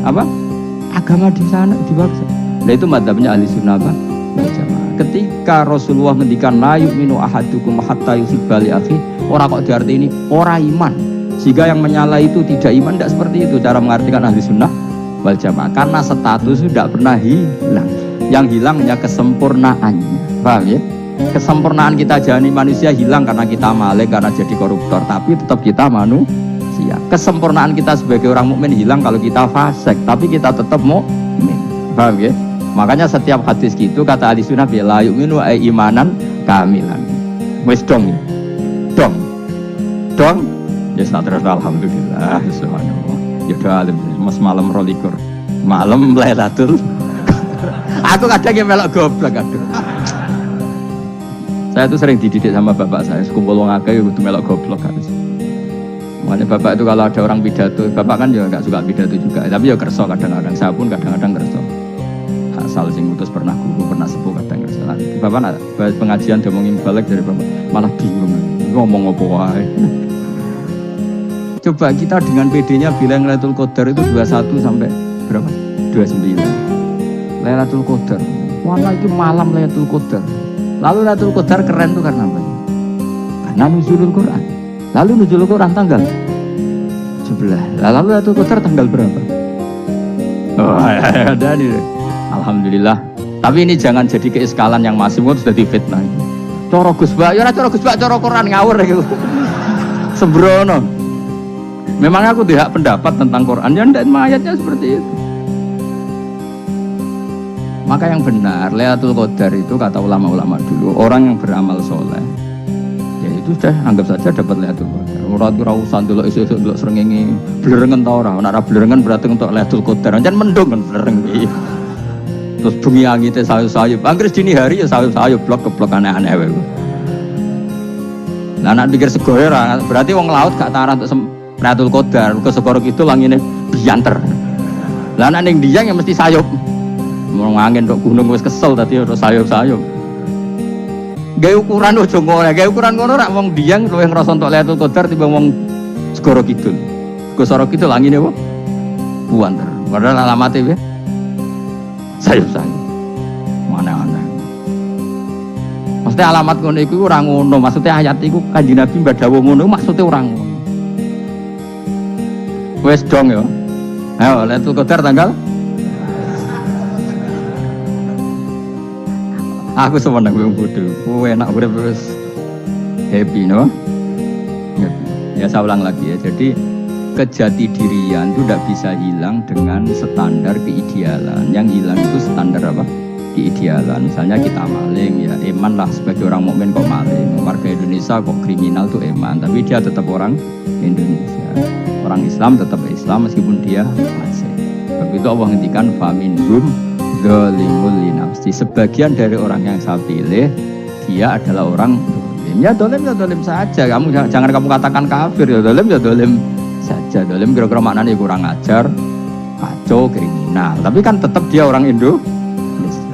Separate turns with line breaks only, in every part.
apa? Agama di sana dibaksa. Nah itu madzhabnya ahli sunnah apa? Jamaah. Ketika Rasulullah ngendikan la yu'minu ahadukum hatta yuhibba li akhi, ora kok diartini ora iman. Jika yang menyala itu tidak iman, tidak seperti itu cara mengartikan ahli sunnah wal jamaah. Karena status itu tidak pernah hilang. Yang hilang hanya kesempurnaannya. Paham ya? Kesempurnaan kita jadi manusia hilang karena kita maling, karena jadi koruptor, tapi tetap kita manusia. Kesempurnaan kita sebagai orang mukmin hilang kalau kita fasik, tapi kita tetap mukmin. Paham ya? Makanya setiap hadis gitu kata ahli sunnah la yu'minu imanan kamilan. Wis dong. Ya terus alhamdulillah subhanallah. Ya udah mas malam rolikur. Malam Lailatul. Aku kadang yang melok goblok kadang. Saya itu sering dididik sama bapak saya, sekumpul wong akeh kudu melok goblok harus. Makanya bapak itu kalau ada orang pidato, bapak kan juga enggak suka pidato juga, tapi ya kerso kadang-kadang, saya pun kadang-kadang kerso. Asal sing ngutus pernah guru, pernah sepuh kadang kerso. Bapak nak pengajian ngomongin balik dari bapak, malah bingung ngomong apa wae. Coba kita dengan PD-nya bilang Lailatul Qadar itu 21 sampai berapa? 29. Lailatul Qadar. Warna itu malam Lailatul Qadar. Lalu Lailatul Qadar keren tuh karena apa? Karena nuzulul Quran. Lalu nuzulul Quran tanggal 11. Lalu Lailatul Qadar tanggal berapa? Oh, ada nih. Alhamdulillah. Tapi ini jangan jadi keiskalan yang masih sudah difitnah. Coro Gus Bak, ya ora coro Gus Bak, coro Quran ngawur gitu. Sembrono. Memang aku tidak pendapat tentang Quran, ya ndak ayatnya seperti itu. Maka yang benar, Lailatul Qadar itu kata ulama-ulama dulu, orang yang beramal soleh, ya itu sudah anggap saja dapat Lailatul Qadar. Ora usah ndelok iso-iso ndelok srengenge blerengen ta ora. Nek ora blerengen berarti untuk Lailatul Qadar. Jan mendung kan blereng iki. Terus bengi angite sayup-sayup. Anggere dini hari ya sayup-sayup blok-blok aneh-aneh wae. Lah nek pikir segoe ora, berarti wong laut gak tarah untuk Lailatul Qadar, ke segoro itu langine bianter. Lah nek ning Dieng ya mesti sayup. Mau angin tok gunung wis kesel tadi ora sayup-sayup. Gawe ukuran ojo ngono, gawe ukuran ngono rak wong Dieng luwih ngrasa entuk Lailatul Qadar timbang wong segoro kidul. Segoro kidul langine apa? Bianter. Padahal alamate piye? Sayup-sayup. Mana-mana. Maksudnya alamat ngono iku ora ngono, maksudnya ayat iku Kanjeng Nabi mbadhawu ngono maksudnya ora ngono. Wes dong ya. Ayo Lailatul Qadar tanggal. Aku semeneng wong bodho. Kowe enak urip wis happy no. Ya saya ulang lagi ya. Jadi kejati dirian itu tidak bisa hilang dengan standar keidealan. Yang hilang itu standar apa? Keidealan. Misalnya kita maling ya eman lah sebagai orang mukmin kok maling. Warga Indonesia kok kriminal tuh eman, tapi dia tetap orang Indonesia. Orang Islam tetap Islam meskipun dia fasik. Begitu Allah ngendikan faminhum zalimul linafsi. Sebagian dari orang yang saya pilih dia adalah orang dolim. Ya dolim saja. Kamu jangan kamu katakan kafir ya dolim saja. Dolim kira-kira maknanya kurang ajar, kacau, kriminal. Tapi kan tetap dia orang Indonesia.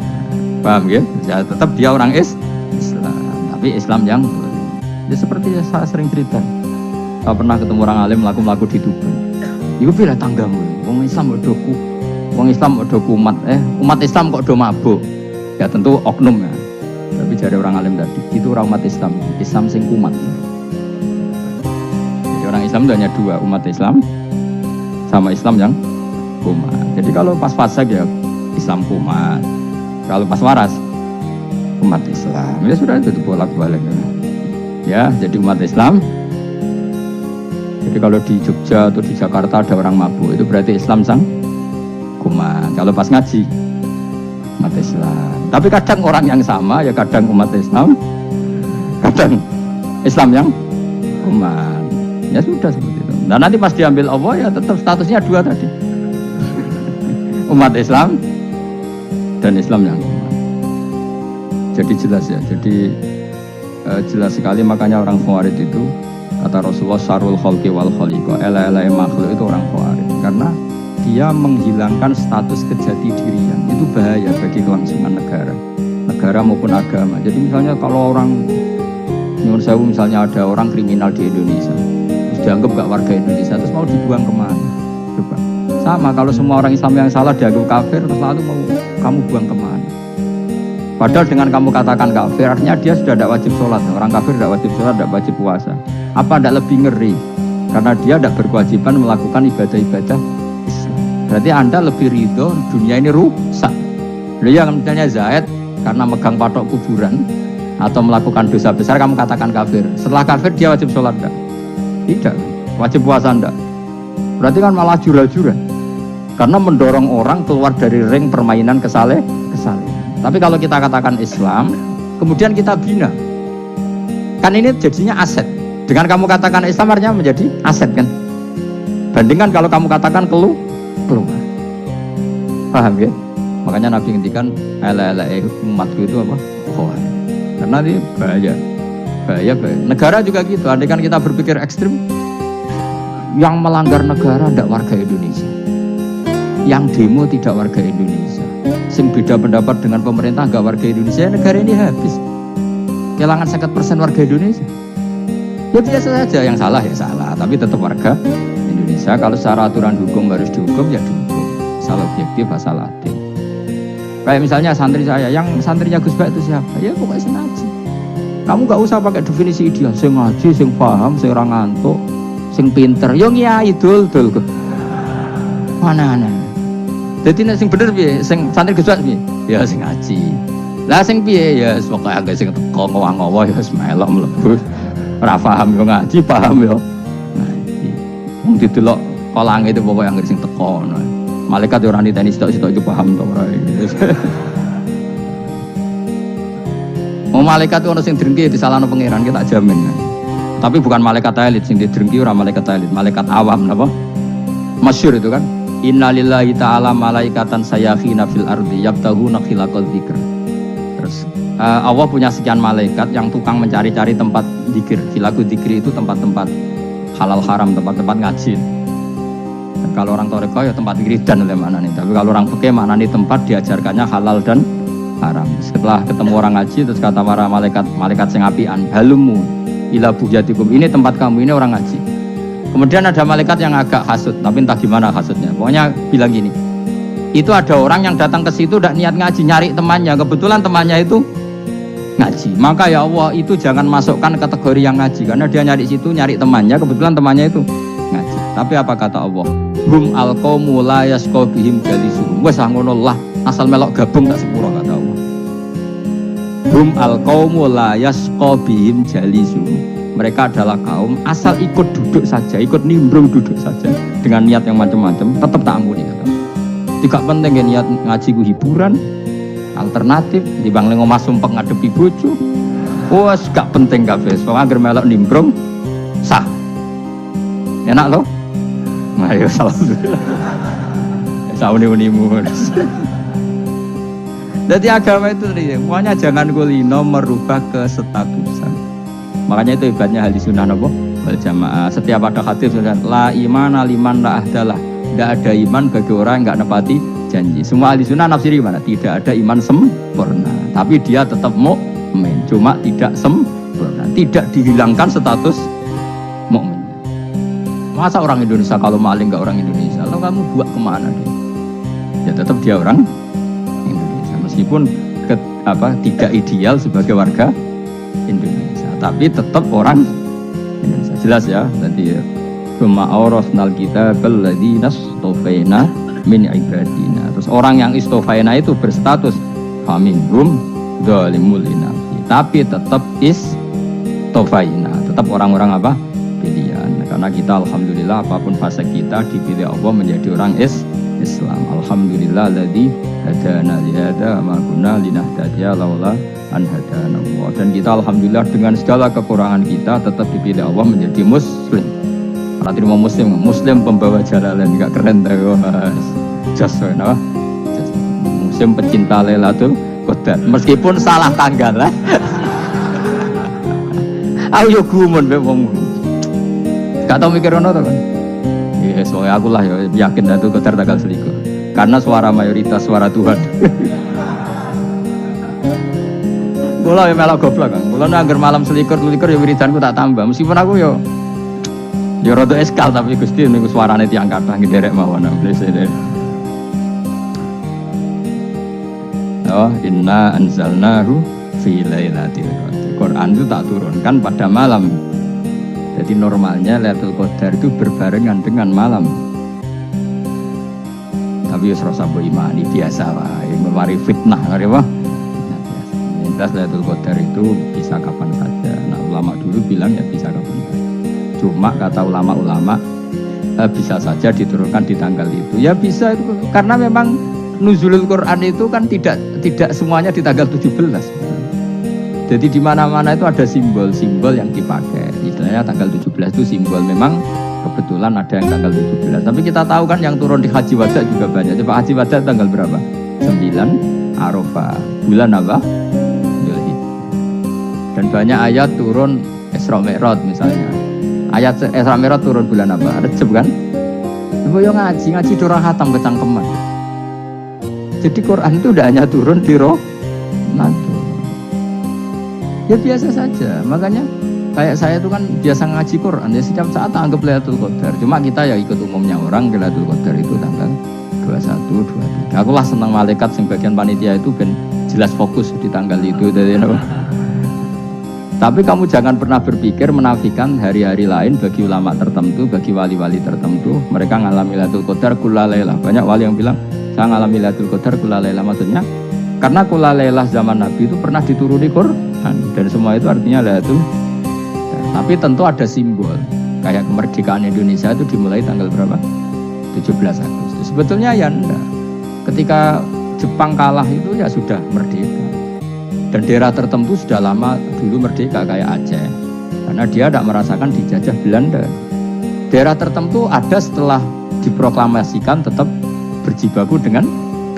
Paham ya? Ya tetap dia orang Islam. Tapi Islam yang dolim. Jadi seperti saya sering cerita. Saya pernah ketemu orang alim melaku-melaku di Tuban. Iku pilih tanggamu. Wong Islam kok doku. Wong Islam kok do kumat. Umat Islam kok do mabuk. Ya tentu oknum ya. Tapi jare orang alim tadi, itu orang umat Islam. Islam sing kumat. Jadi orang Islam itu hanya dua, umat Islam sama Islam yang kumat. Jadi kalau pas fasik ya Islam kumat. Kalau pas waras umat Islam. Ya sudah itu bolak-balik. Ya, jadi umat Islam. Jadi kalau di Jogja atau di Jakarta ada orang mabuk, itu berarti Islam sang kumat. Kalau pas ngaji, umat Islam. Tapi kadang orang yang sama, ya kadang umat Islam, kadang Islam yang kumat. Ya sudah seperti itu. Dan nanti pas diambil Allah, ya tetap statusnya dua tadi. Umat Islam dan Islam yang kumat. Jadi jelas ya. Jadi jelas sekali, makanya orang Khawarij itu kata Rasulullah syarrul khalqi wal khaliqa, ela-ela makhluk itu orang Khawarij karena dia menghilangkan status kejati dirian. Itu bahaya bagi kelangsungan negara maupun agama. Jadi misalnya kalau orang nyuwun sewu, misalnya ada orang kriminal di Indonesia terus dianggap gak warga Indonesia, terus mau dibuang kemana? Coba Sama, kalau semua orang Islam yang salah dianggap kafir, terus lalu mau kamu buang kemana? Padahal dengan kamu katakan kafir, artinya dia sudah tidak wajib sholat. Orang kafir tidak wajib sholat, tidak wajib puasa. Apa tidak lebih ngeri? Karena dia tidak berkewajiban melakukan ibadah-ibadah Islam. Berarti Anda lebih ridho dunia ini rusak. Lalu yang misalnya Zaid karena megang patok kuburan atau melakukan dosa besar, kamu katakan kafir. Setelah kafir dia wajib sholat enggak? Tidak. Wajib puasa enggak? Berarti kan malah jura-jura. Karena mendorong orang keluar dari ring permainan kesalahan. Tapi kalau kita katakan Islam, kemudian kita bina, kan ini jadinya aset. Dengan kamu katakan Islam artinya menjadi aset kan. Bandingkan kalau kamu katakan keluar. Paham ya? Makanya Nabi ngendikan umatku itu apa? Karena ini bahaya. Negara juga gitu. Andai kan kita berpikir ekstrim, yang melanggar negara tidak warga Indonesia, yang demo tidak warga Indonesia, sing beda pendapat dengan pemerintah nggak warga Indonesia, negara ini habis. Kehilangan 50% warga Indonesia. Ya biasa saja, yang salah ya salah, tapi tetap warga Indonesia. Kalau secara aturan hukum harus dihukum ya dihukum. Salah objektif, salah adil. Kayak misalnya santri saya, yang santrinya Gus Bak itu siapa? Ya pokoknya sing ngaji. Kamu nggak usah pakai definisi ideal, sing ngaji, sing paham, sing ora ngantuk, sing pinter. Yo ngiyai dul kok. Mana-mana. Jadi nek sing bener piye? Sing santri Gus Bak piye? Ya sing ngaji. Lah sing piye ya pokoke agak sing teko ngowah-ngowah ya wis melok mlebu. Ora paham yo ngaji, paham yo ngaji. Wong didelok kolange itu pokoke anggere sing teko ngono. Malaikat yo ora niteni sitok-sitok iki paham to ora. Malaikat itu ono sing drengki disalahno pangeran, kita jamin. Tapi bukan malaikat elit sing didrengki, ora malaikat elit, malaikat awam napa? Masyhur itu kan. Innalillahi ta'ala malaikatan sayakhina fil ardi yabtaghuna khilaqal dzikr. Terus Allah punya sekian malaikat yang tukang mencari-cari tempat zikir. Khilaqul dzikri itu tempat-tempat halal haram, tempat-tempat ngaji. Dan kalau orang toreko ya tempat wiridan oleh maknanya. Tapi kalau orang fikih maknanya tempat diajarkannya halal dan haram. Setelah ketemu orang ngaji terus kata para malaikat sing apian, halumu ila bujatikum, ini tempat kamu, ini orang ngaji. Kemudian ada malaikat yang agak hasud, tapi entah gimana hasudnya. Pokoknya bilang gini, itu ada orang yang datang ke situ udah niat ngaji, nyari temannya, kebetulan temannya itu ngaji. Maka ya Allah, itu jangan masukkan kategori yang ngaji, karena dia nyari situ, nyari temannya, kebetulan temannya itu ngaji. Tapi apa kata Allah? Hum alqaumu la yasqa bihim jalisuhum. Wes ngono lah, asal melok gabung tak sepuro kata Allah. Hum alqaumu la yasqa bihim jalisuhum. Mereka adalah kaum asal ikut duduk saja, ikut nimbrung duduk saja dengan niat yang macam-macam, tetap tak ampuni kata. Tidak penting ya niat ngaji ku hiburan, alternatif dibanding ngomong sumpek ngadepi bojo. Wes gak penting kabeh, wong anggere melok nimbrung sah. Enak loh. Nah, ya alhamdulillah. Sauni-unimu. Jadi agama itu pokoknya jangan kulino merubah kesestatusan. Makanya itu hebatnya ahli sunnah wal jamaah. Setiap ada hadis sudah la imana liman la ahdalah. Tidak ada iman bagi orang yang enggak nepati janji. Semua ahli sunnah nafsiri gimana? Tidak ada iman sempurna, tapi dia tetap mukmin, cuma tidak sempurna. Tidak dihilangkan status mukmin. Masa orang Indonesia kalau maling enggak orang Indonesia? Lalu kamu buat kemana dia? Ya tetap dia orang Indonesia, meskipun tidak ideal sebagai warga Indonesia, tapi tetap orang Indonesia. Jelas ya tadi ya. Summa awrasnal kitabal ladzina istofaina min ibadina. Terus orang yang istofaina itu berstatus faminhum zalimul linafsi, tapi tetap istofaina, tetap orang-orang apa? Pilihan. Karena kita alhamdulillah apapun fase kita dipilih Allah menjadi orang Islam. Alhamdulillah alladzi hadana li hadza ma kunna linahtadiya laula an hadana Allah. Dan kita alhamdulillah dengan segala kekurangan kita tetap dipilih Allah menjadi muslim. Karena terima muslim pembawa jalalan, enggak keren dah Mas. Just no. Muslim pecinta Lailatul Qadar meskipun salah tanggal lah. Aku yo gumun mbek wong. Gak tau mikir ono to kan. Ya soalnya aku lah ya yakin Lailatul Qadar tanggal 21. Karena suara mayoritas suara Tuhan. Kula ya melok goblok kan. Kula nang anggar malam 21 ya wiridanku tak tambah. Meskipun aku ya Ya rada eskal tapi Gusti niku suarane tiyang kathah nderek mawon. Oh, inna anzalnahu fi lailatul qadar. Quran itu tak turunkan pada malam. Jadi normalnya Lailatul Qadar itu berbarengan dengan malam. Tapi wis rasa mbok imani biasa wae, mari fitnah kare apa? Nah, Lailatul Qadar itu bisa kapan saja. Nah, ulama dulu bilang ya bisa kapan saja. Cuma kata ulama-ulama bisa saja diturunkan di tanggal itu. Ya bisa itu karena memang nuzulul Quran itu kan tidak semuanya di tanggal 17. Jadi di mana-mana itu ada simbol-simbol yang dipakai. Istilahnya tanggal 17 itu simbol, memang kebetulan ada yang tanggal 17. Tapi kita tahu kan yang turun di Haji Wada juga banyak. Coba Haji Wada tanggal berapa? 9 Arafah. Bulan apa? Zulhijjah. Dan banyak ayat turun Isra Mi'raj misalnya. Ayat Isra Mi'raj turun bulan apa? Rejab kan? Ibu yang ngaji dorong hatam kecangkeman. Jadi Quran itu tidak hanya turun di Ramadan. Ya biasa saja. Makanya kayak saya itu kan biasa ngaji Quran. Ya setiap saat anggap Lailatul Qadar. Cuma kita ya ikut umumnya orang Lailatul Qadar itu tanggal 21, 23. Aku lah senang malaikat yang bagian panitia itu ben jelas fokus di tanggal itu. Tapi kamu jangan pernah berpikir menafikan hari-hari lain bagi ulama tertentu, bagi wali-wali tertentu. Mereka ngalami Lailatul Qadar kulla lailah. Banyak wali yang bilang saya ngalami Lailatul Qadar kulla lailah, maksudnya karena kulla lailah zaman Nabi itu pernah dituruni Quran dan semua itu artinya Lailatul Qadar. Tapi tentu ada simbol. Kayak kemerdekaan Indonesia itu dimulai tanggal berapa? 17 Agustus. Sebetulnya ya enggak. Ketika Jepang kalah itu ya sudah merdeka. Dan daerah tertentu sudah lama dulu merdeka kayak Aceh. Karena dia tidak merasakan dijajah Belanda. Daerah tertentu ada setelah diproklamasikan tetap berjibaku dengan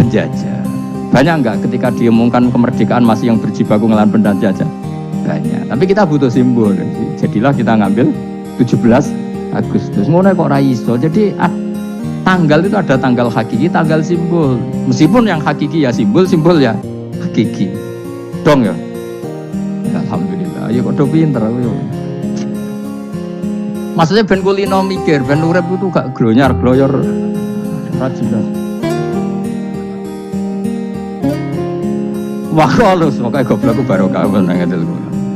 penjajah. Banyak enggak ketika diumumkan kemerdekaan masih yang berjibaku ngelawan penjajah? Banyak. Tapi kita butuh simbol. Jadilah kita ngambil 17 Agustus. Ngono kok ra iso. Jadi tanggal itu ada tanggal hakiki, tanggal simbol. Meskipun yang hakiki ya simbol ya hakiki. Dong ya. Alhamdulillah. Ya kok do pinter aku. Maksudnya ben kulino mikir, ben urip itu gak glonyar-gloyor. Rajilah. Wah halus, makanya goblok barokah bener.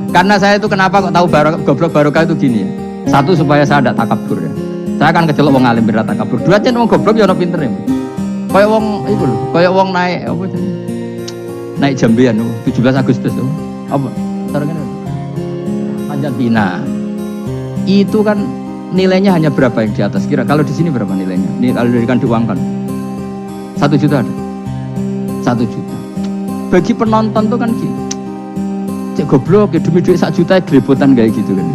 Karena saya itu kenapa kok tahu goblok barokah itu gini ya. Satu supaya saya tidak takabur ya. Saya akan kecelok wong alim berat takabur. Dua aja wong goblok ya ono pinter ya. Kayak wong iku lho, kayak wong naik apa jenenge? Naik jambian 17 Agustus tuh. Apa? Targetnya Panjat Pinang. Itu kan nilainya hanya berapa yang di atas kira? Kalau di sini berapa nilainya? Ini kalau diberikan diuangkan 1 juta ada? 1 juta. Bagi penonton tuh kan gitu. Cek goblok ya demi duit 1 juta gelepotan kayak gitu kan.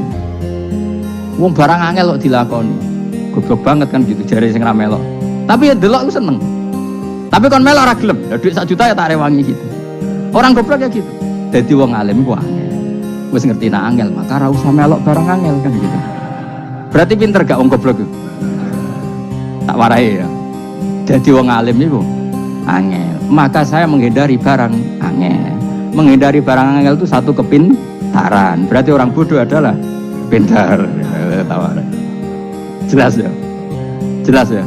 Wong barang angel kok dilakoni. Goblok banget kan gitu jare sing ra melok. Tapi ya delok aku seneng. Tapi kon melok ora gelem. Ya duit 1 juta ya tak rewangi gitu. Orang goblok ya gitu. Dadi wong alim ku angel. Wis ngerti nak angel maka ora usah melok barang angel kan gitu. Berarti pinter gak wong goblok itu? Tak warai ya. Jadi wong alim itu angel. Maka saya menghindari barang angel. Menghindari barang angel itu satu kepintaran. Berarti orang bodoh adalah pintar. Tawar. Jelas ya? Jelas ya?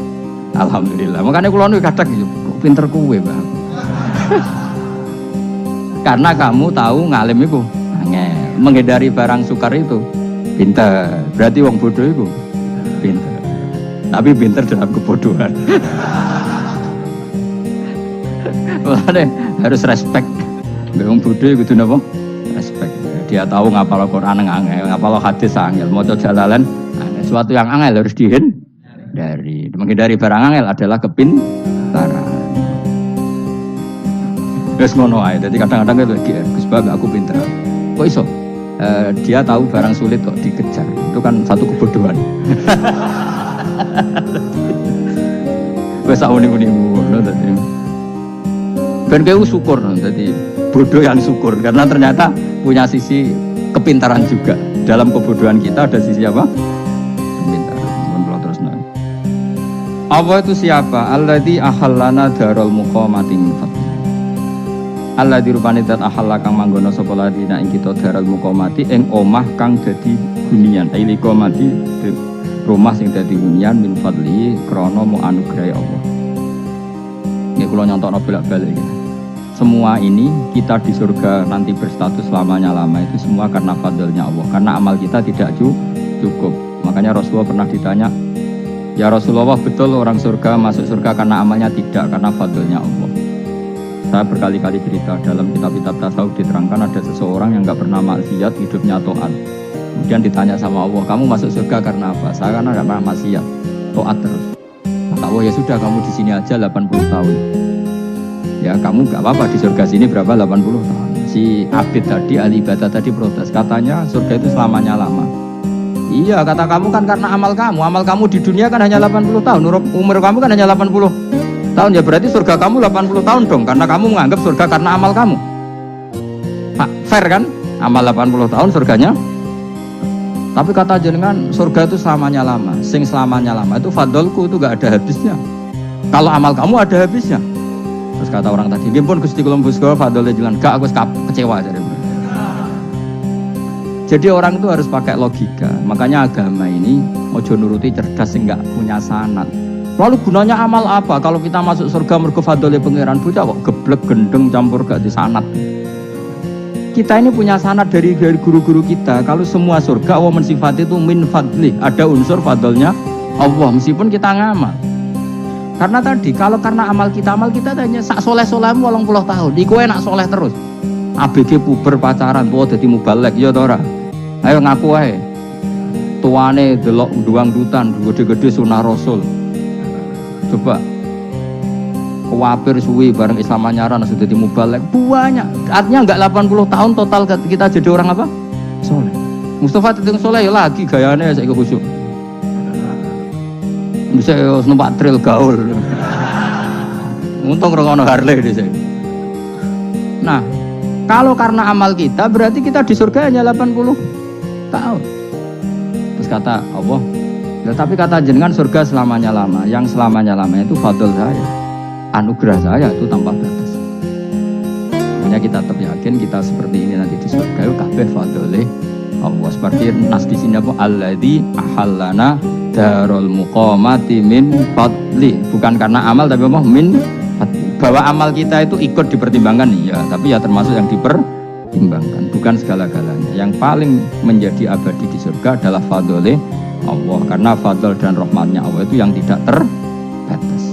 Alhamdulillah. Makanya kula niku kadang gitu, kok pinter kowe, Bang. Karena kamu tahu ngalim itu angel. Menghindari barang sukar itu pintar. Berarti wong bodoh itu pintar. Tapi pintar dalam kebodohan. Makanya harus respect. Wong bodoh itu napa? Respect. Dia tahu ngapal Quran angel, ngapal hadis angel, maca jalalan angel. Sesuatu yang angel harus dihindari. Menghindari barang angel adalah kepintaran. Wes ngono ae. Dadi kadang-kadang itu Gus Bab aku pinter. Kok iso? Dia tahu barang sulit kok dikejar. Itu kan satu kebodohan. Wes sak muni-munimu ngono dadi. Ben kowe syukur dadi bodoh yang syukur karena ternyata punya sisi kepintaran juga. Dalam kebodohan kita ada sisi apa? Kepintaran. Mun terus nang. Apa itu siapa? Alladzi ahallana darul muqamati min fadli. Allah dirupani dat ahalla kang manggono sapa ladina ing kita daral muqamati ing omah kang dadi hunian ilika mati rumah sing dadi hunian min fadli krana mu anugerah Allah. Nggih kula nyontokno bolak-balik iki. Semua ini kita di surga nanti berstatus lamanya-lama itu semua karena fadlnya Allah. Karena amal kita tidak cukup. Makanya Rasulullah pernah ditanya, ya Rasulullah betul orang surga masuk surga karena amalnya tidak, karena fadlnya Allah. Saya berkali-kali cerita dalam kitab-kitab tasawuf diterangkan ada seseorang yang nggak pernah maksiat, hidupnya taat. Kemudian ditanya sama Allah, kamu masuk surga karena apa? Saya karena nggak pernah maksiat, taat terus. Kata Allah, ya sudah kamu di sini aja 80 tahun. Ya kamu nggak apa-apa di surga sini berapa 80 tahun. Si Abid tadi, ahli ibadah tadi protes, katanya surga itu selamanya lama. Iya kata kamu kan karena amal kamu di dunia kan hanya 80 tahun, umur kamu kan hanya 80 tahun, ya berarti surga kamu 80 tahun dong, karena kamu menganggap surga karena amal kamu. Fair kan? Amal 80 tahun surganya. Tapi kata jenengan surga itu selamanya lama. Sing selamanya lama itu fadolku itu gak ada habisnya. Kalau amal kamu ada habisnya. Terus kata orang tadi, "Nggih Gusti kula mbusga fadole jalan." Gak, aku kecewa jadi. Jadi orang itu harus pakai logika. Makanya agama ini ojo nuruti cerdas sing gak punya sanad. Lalu gunanya amal apa? Kalau kita masuk surga mergo fadole pangeran, bocah kok geblek gendeng campur gak disanad. Kita ini punya sanad dari guru-guru kita. Kalau semua surga Allah mensifati itu min fadli, ada unsur fadlnya Allah meskipun kita ngamal. Karena tadi kalau karena amal kita hanya sak soleh-solehmu 80 tahun. Iku enak soleh terus. ABG puber pacaran tua dadi mubalek ya ta ora? Ayo ngaku ae. Tuane delok duang-dutan gede-gede sunah Rasul. Coba kuwapir suwi bareng Islam anyaran sudah dadi mubalek banyak. Artinya enggak 80 tahun total kita jadi orang apa? Soleh. Mustafa titik soleh ya lagi gayane saiki khusyuk. Bisa numpak trail gaul. Untung rengono Harley di sini. Nah, kalau karena amal kita berarti kita di surga hanya 80 tahun. Terus kata Allah, ya, tapi kata jenengan surga selamanya lama. Yang selamanya lama itu fadl saya, anugerah saya itu tanpa batas. Makanya kita tetap yakin kita seperti ini nanti di surga itu kabeh fadlih Allah. Seperti nas di sini apa? Alladzi ahallana darul muqamati min fadli, bukan karena amal tapi apa? Min fadli. Bahwa amal kita itu ikut dipertimbangkan ya, tapi ya termasuk yang dipertimbangkan, bukan segala-galanya. Yang paling menjadi abadi di surga adalah fadlih Allah, karena fadl dan rahmatnya Allah itu yang tidak terbatas.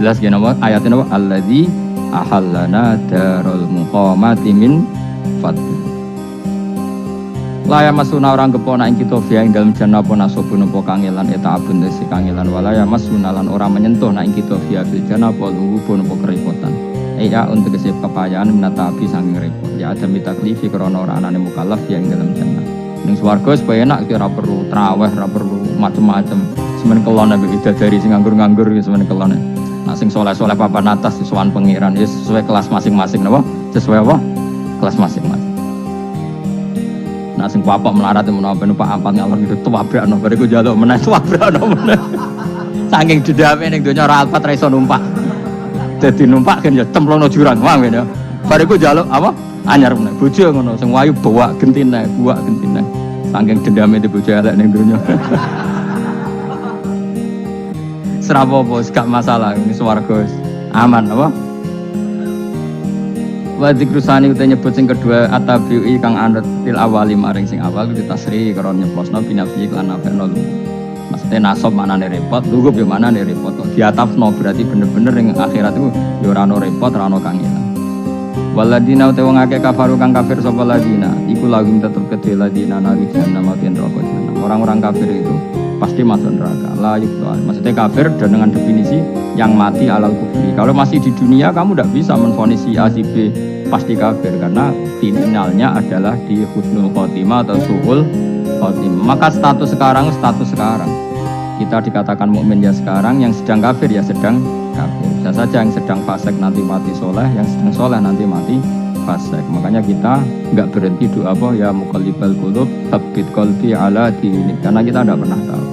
Jelas ya nama ayatnya apa? Alladzi ahallana darul muqamati min fadli. Laya masuna orang kepona ing kita via ing dalam jannah apa nasobun apa kangelan eta abun desi kangelan walaya masuna lan orang menyentuh na ing kita via fil jannah apa lungguh apa kerepotan ya untuk kesep kepayaan menata api saking repot ya ada mitaklifi karena orang anane mukallaf via ing dalam jannah ning swarga supaya enak ora perlu traweh ora perlu macam-macam semen kelon nabi bidadari sing nganggur-nganggur semen kelon nak sing soleh-soleh papan atas sesuai pengiran ya sesuai kelas masing-masing napa sesuai apa kelas masing-masing. Nah sing bapak melarat menawa numpak ampat ngalor gitu tuwabrakno bariku njaluk meneh tuwabrakno meneh. Saking dendame ning donya ora alpat ra iso numpak. Dadi numpak kan ya cemplungno jurang wae ya. Bariku njaluk apa? Anyar meneh. Bojo ngono sing wayu buak gentine. Saking dendame di bojo elek ning donya. Serapopo gak masalah ini swarga aman apa? Wa dzikrusani uta nyebut sing kedua atabi'i kang anut til awali maring sing awal ditasri karo nyeplosno binafsi lan nafeno lu. Maksudnya nasab manane repot, lugup ya manane repot. Diatafno berarti bener-bener ing akhirat itu ya ora ono repot, ora ono kangelan. Waladina uta wong akeh kafaru kang kafir sapa ladina, iku lagum tetep kedhe ladina nari jannah ten roko jannah. Orang-orang kafir itu pasti masuk neraka. La yukta. Maksudnya kafir dengan definisi yang mati alal kufri. Kalau masih di dunia kamu tidak bisa menvonis si A si B pasti kafir karena finalnya adalah di husnul khotimah atau su'ul khotimah. Maka status sekarang kita dikatakan mukmin ya sekarang, yang sedang kafir ya sedang kafir. Bisa saja yang sedang fasik nanti mati soleh, yang sedang soleh nanti mati fasik. Makanya kita nggak berhenti doa apa ya muqallibal qulub tsabbit qalbi ala dinik, karena kita tidak pernah tahu.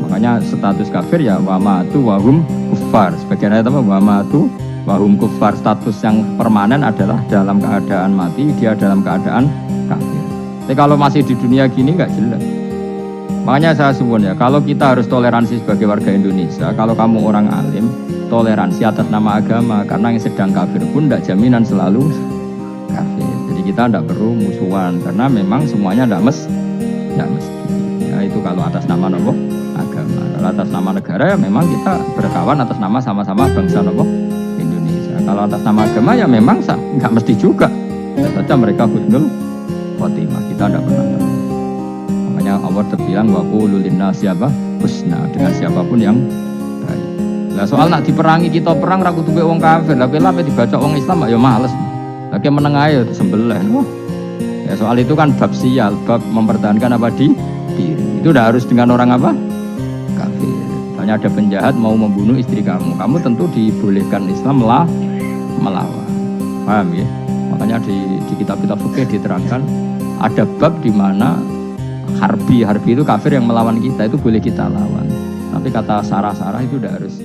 Makanya status kafir ya wa matu wa hum kuffar. Sebagian ayat apa wa matu wahum kufar, status yang permanen adalah dalam keadaan mati, dia dalam keadaan kafir. Tapi kalau masih di dunia gini nggak jelas. Makanya saya suwun ya, kalau kita harus toleransi sebagai warga Indonesia, kalau kamu orang alim, toleransi atas nama agama, karena yang sedang kafir pun tidak jaminan selalu kafir. Jadi kita tidak perlu musuhan, karena memang semuanya tidak mesti. Ya itu kalau atas nama nopo agama. Kalau atas nama negara ya memang kita berkawan atas nama sama-sama bangsa nopo Indonesia. Kalau atas nama agama ya memang nggak mesti juga. Bisa saja mereka husnul khotimah, kita tidak pernah tahu. Makanya Allah terbilang wa qulu linnasi apa husna, dengan siapapun yang baik. Lah soal nak diperangi kita perang ra kudu wong kafir, tapi lah dibaca wong Islam ya males. Lagi meneng ae sembelih. Ya soal itu kan bab sial, bab mempertahankan apa di diri. Itu udah harus dengan orang apa? Kafir. Misalnya ada penjahat mau membunuh istri kamu tentu dibolehkan Islam melawan. Paham ya? Makanya di kitab-kitab fikih diterangkan ada bab di mana harbi itu kafir yang melawan kita itu boleh kita lawan. Tapi kata sarah-sarah itu udah harus